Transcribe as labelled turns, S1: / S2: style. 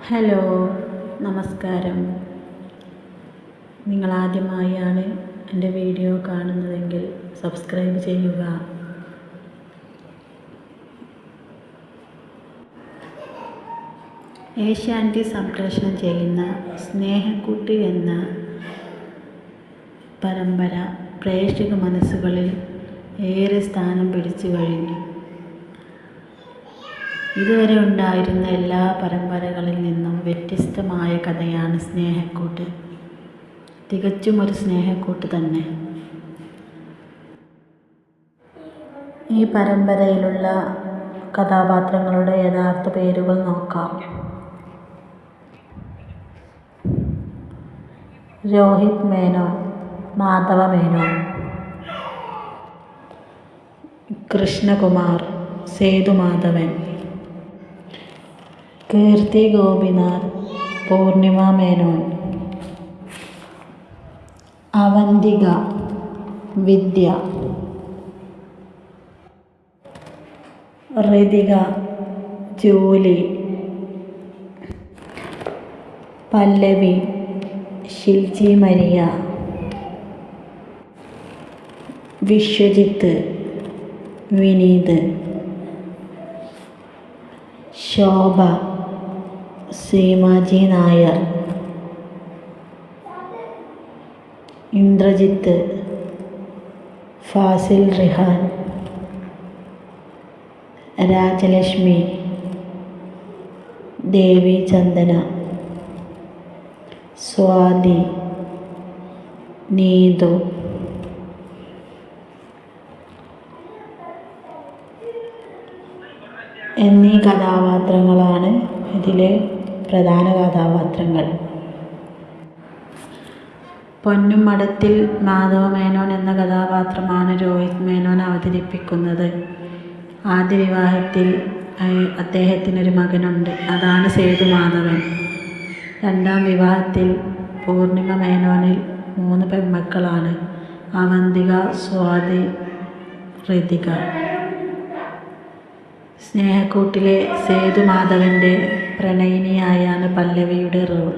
S1: Hello, നമസ്കാരം. നിങ്ങളാദ്യമായാണ് എൻ്റെ video കാണുന്നതെങ്കിൽ സബ്സ്ക്രൈബ് ചെയ്യുക. ഏഷ്യാനെറ്റ് സംപ്രേഷണം ചെയ്യുന്ന സ്നേഹക്കൂട്ട് എന്ന പരമ്പര പ്രേക്ഷക മനസ്സുകളിൽ ഏറെ സ്ഥാനം പിടിച്ചു കഴിഞ്ഞു. ഇതുവരെ ഉണ്ടായിരുന്ന എല്ലാ പരമ്പരകളിൽ നിന്നും വ്യത്യസ്തമായ കഥയാണ് സ്നേഹക്കൂട്ട്. തികച്ചും ഒരു സ്നേഹക്കൂട്ട് തന്നെ. ഈ പരമ്പരയിലുള്ള കഥാപാത്രങ്ങളുടെ യഥാർത്ഥ പേരുകൾ നോക്കാം. രോഹിത് മേനോൻ, മാധവ മേനോൻ. കൃഷ്ണകുമാർ, സേതുമാധവൻ. കീർത്തി ഗോപിനാഥ്, പൂർണിമ മേനോൻ. അവന്തിക, വിദ്യ. ഋതിക, ജൂലി. പല്ലവി, ഷിൽജി മരിയ. വിശ്വജിത്ത്, വിനീത്. ശോഭ, സീമാജി നായർ. ഇന്ദ്രജിത്ത്, ഫാസിൽ റിഹാൻ. രാജലക്ഷ്മി, ദേവി ചന്ദന. സ്വാതി, നീതു. എന്നീ കഥാപാത്രങ്ങളാണ് ഇതിലെ പ്രധാന കഥാപാത്രങ്ങൾ. പൊന്നുമടത്തിൽ മാധവ മേനോൻ എന്ന കഥാപാത്രമാണ് രോഹിത് മേനോൻ അവതരിപ്പിക്കുന്നത്. ആദ്യ വിവാഹത്തിൽ അദ്ദേഹത്തിനൊരു മകനുണ്ട്, അതാണ് സേതുമാധവൻ. രണ്ടാം വിവാഹത്തിൽ പൂർണിമ മേനോനിൽ 3 പെൺമക്കളാണ്: അവന്തിക, സ്വാതി, ഋതിക. സ്നേഹക്കൂട്ടിലെ സേതുമാധവൻ്റെ പ്രണയിനിയായാണ് പല്ലവിയുടെ റോൾ.